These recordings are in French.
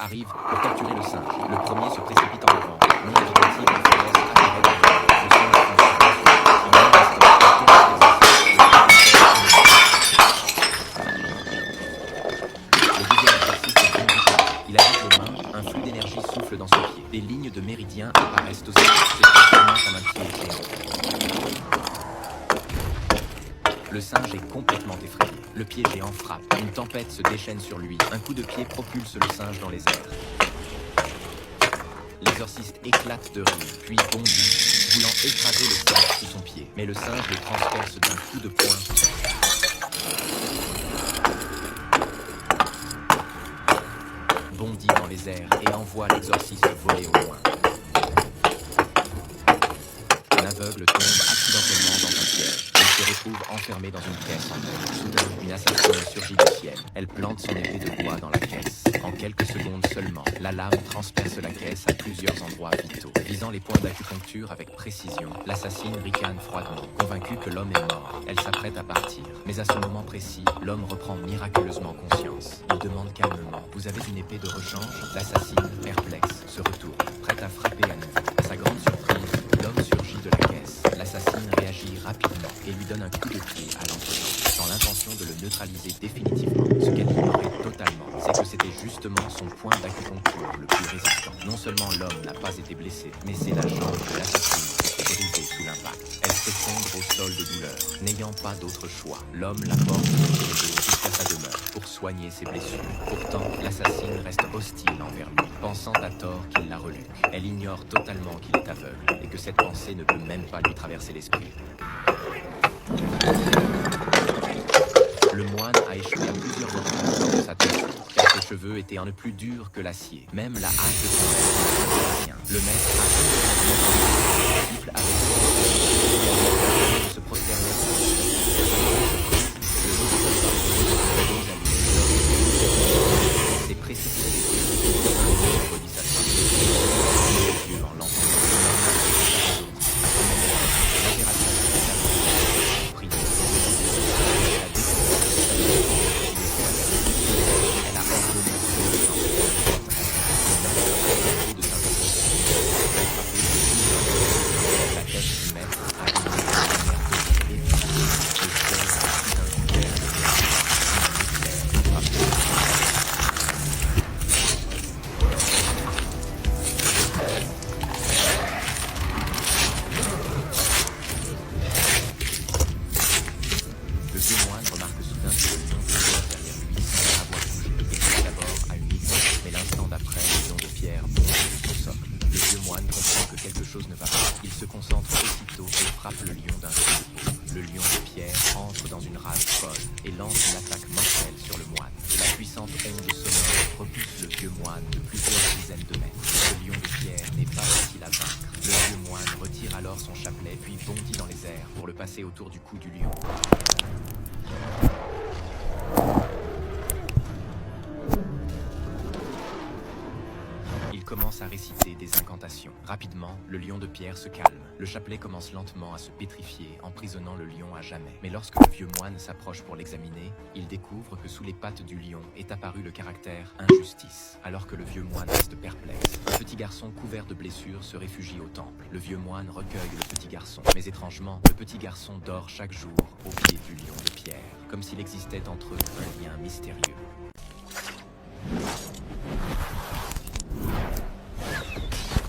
arrivent pour capturer le singe. Le premier se précipite en avant. L'ombre tentative de Flores apparaît derrière. Le singe fonce sur lui. En un instant, il tombe sur le deuxième exercice est bien différent. Il agite les mains, un flux d'énergie souffle dans son pied. Des lignes de méridien apparaissent aussi. C'est transformant en un pied géant. Le singe est complètement effrayé. Le pied géant frappe. Une tempête se déchaîne sur lui. Un coup de pied propulse le singe dans les airs. L'exorciste éclate de rire, puis bondit, voulant écraser le singe sous son pied. Mais le singe le transperce d'un coup de poing. Bondit dans les airs et envoie l'exorciste voler au loin. Un aveugle tombe accidentellement dans un piège. Il se retrouve enfermé dans une caisse en or. Soudain, une assassine surgit du ciel. Elle plante son épée de bois dans la caisse. En quelques secondes seulement, la lame transperce la caisse à plusieurs endroits vitaux. Visant les points d'acupuncture avec précision, l'assassine ricane froidement, convaincue que l'homme est mort. Elle s'apprête à partir. Mais à ce moment précis, l'homme reprend miraculeusement conscience. Il demande calmement: « Vous avez une épée de rechange ?» L'assassine, perplexe, se retourne, prête à frapper à nouveau. À sa grande surprise, l'homme surgit de la caisse. L'assassine réagit rapidement et lui donne un coup de pied à l'entretemps, dans l'intention de le neutraliser définitivement. Ce qu'elle ignorait totalement, c'est que c'était justement son point d'acupuncture le plus résistant. Non seulement l'homme n'a pas été blessé, mais c'est la jambe de l'assassine qui s'est brisée sous l'impact. Elle s'effondre au sol de douleur. N'ayant pas d'autre choix, l'homme la porte sur le dos jusqu'à sa demeure pour soigner ses blessures. Pourtant, l'assassine reste hostile envers lui, pensant à tort qu'il la reluque. Elle ignore totalement qu'il est aveugle et que cette pensée ne peut même pas lui traverser l'esprit. Le moine a échoué à plusieurs reprises lors de sa tête, car ses cheveux étaient un plus durs que l'acier. Même la hache de son maître ne rien. Le maître a siffle avec se prosterner. C'est précipité. Redit sa femme. Les yeux en l'entendant. Autour du cou du lion. Il commence à réciter des incantations. Rapidement, le lion de pierre se calme. Le chapelet commence lentement à se pétrifier, emprisonnant le lion à jamais. Mais lorsque le vieux moine s'approche pour l'examiner, il découvre que sous les pattes du lion est apparu le caractère injustice. Alors que le vieux moine reste perplexe, un petit garçon couvert de blessures se réfugie au temple. Le vieux moine recueille le petit garçon. Mais étrangement, le petit garçon dort chaque jour au pied du lion de pierre, comme s'il existait entre eux un lien mystérieux.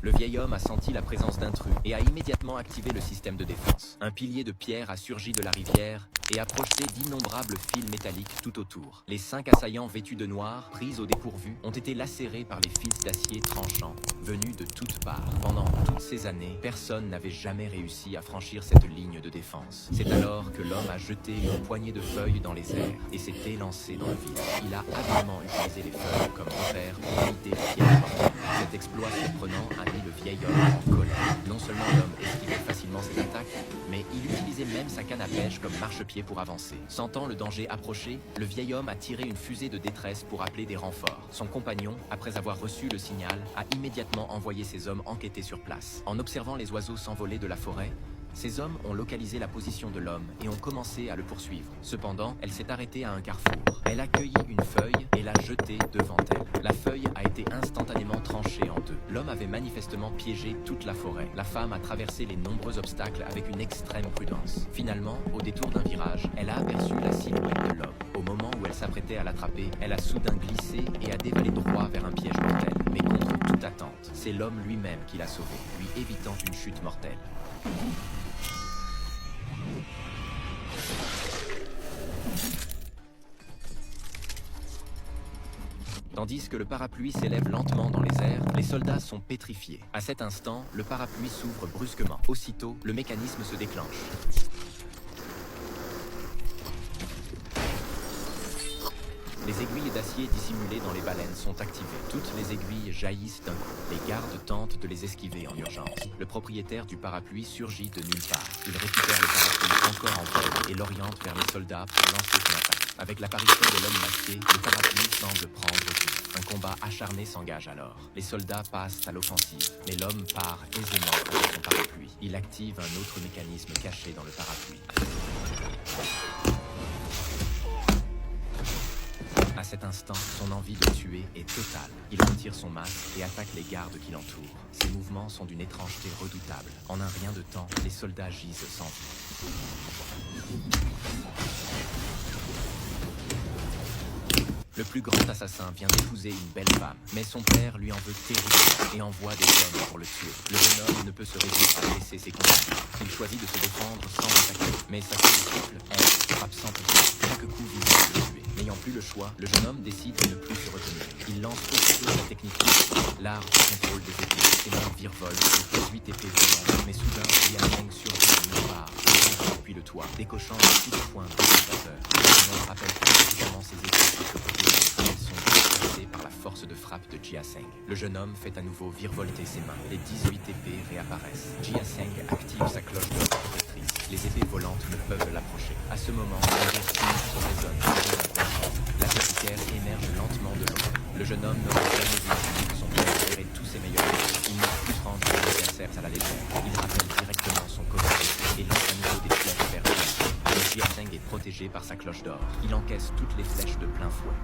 Le vieil homme a senti la présence d'intrus et a immédiatement activé le système de défense. Un pilier de pierre a surgi de la rivière et a projeté d'innombrables fils métalliques tout autour. Les 5 assaillants vêtus de noir, pris au dépourvu, ont été lacérés par les fils d'acier tranchants, venus de toutes parts. Pendant toutes ces années, personne n'avait jamais réussi à franchir cette ligne de défense. C'est alors que l'homme a jeté une poignée de feuilles dans les airs et s'est élancé dans le vide. Il a habilement utilisé les feuilles comme repère pour éviter les pièges mortels. Cet exploit surprenant a mis le vieil homme en colère. Non seulement l'homme esquivait facilement ses attaques, mais il utilisait même sa canne à pêche comme marchepied pour avancer. Sentant le danger approcher, le vieil homme a tiré une fusée de détresse pour appeler des renforts. Son compagnon, après avoir reçu le signal, a immédiatement envoyé ses hommes enquêter sur place. En observant les oiseaux s'envoler de la forêt, Ces hommes ont localisé la position de l'homme et ont commencé à le poursuivre. Cependant, elle s'est arrêtée à un carrefour. Elle a cueilli une feuille et l'a jetée devant elle. La feuille a été instantanément tranchée en deux. L'homme avait manifestement piégé toute la forêt. La femme a traversé les nombreux obstacles avec une extrême prudence. Finalement, au détour d'un virage, elle a aperçu la silhouette de l'homme. Au moment où elle s'apprêtait à l'attraper, elle a soudain glissé et a dévalé droit vers un piège mortel. Mais contre toute attente, c'est l'homme lui-même qui l'a sauvée, lui évitant une chute mortelle. Tandis que le parapluie s'élève lentement dans les airs, les soldats sont pétrifiés. À cet instant, le parapluie s'ouvre brusquement. Aussitôt, le mécanisme se déclenche. Les aiguilles d'acier dissimulées dans les baleines sont activées. Toutes les aiguilles jaillissent d'un coup. Les gardes tentent de les esquiver en urgence. Le propriétaire du parapluie surgit de nulle part. Il récupère le parapluie encore en vol et l'oriente vers les soldats pour lancer son attaque. Avec l'apparition de l'homme masqué, le parapluie semble prendre vie. Un combat acharné s'engage alors. Les soldats passent à l'offensive, mais l'homme part aisément avec son parapluie. Il active un autre mécanisme caché dans le parapluie. À cet instant, son envie de tuer est totale. Il retire son masque et attaque les gardes qui l'entourent. Ses mouvements sont d'une étrangeté redoutable. En un rien de temps, les soldats gisent sans vie. Le plus grand assassin vient d'épouser une belle femme, mais son père lui en veut terriblement et envoie des hommes pour le tuer. Le jeune homme ne peut se résoudre à laisser ses compagnons. Il choisit de se défendre sans attaquer, mais sa disciple, elle, frappe sans pitié. Chaque coup vise à le tuer. N'ayant plus le choix, le jeune homme décide de ne plus se retenir. Il lance aussitôt sa technique, l'art du contrôle des épées. Ses mains virevolent, il fait 8 épées violentes, mais soudain, Jia Feng surgit d'une part, depuis le toit, décochant un coup de poing dévastateur. Le jeune homme rappelle précisément ses épées et se protège. Elles sont dépassées par la force de frappe de Jia Feng. Le jeune homme fait à nouveau virevolter ses mains. Les 18 épées réapparaissent. Jia Feng active sa cloche de protectrice. Les épées volantes ne peuvent l'approcher. À ce moment, un rire sinistre résonne. L'apothicaire émerge lentement de l'eau. Le jeune homme n'aurait jamais vu son père gérer tous ses meilleurs coups. Il ne plus prendre ses adversaires à la légère. Il rappelle directement son commandant et lance à nouveau des flèches vers lui. Le Jia Feng est protégé par sa cloche d'or. Il encaisse toutes les flèches de plein fouet.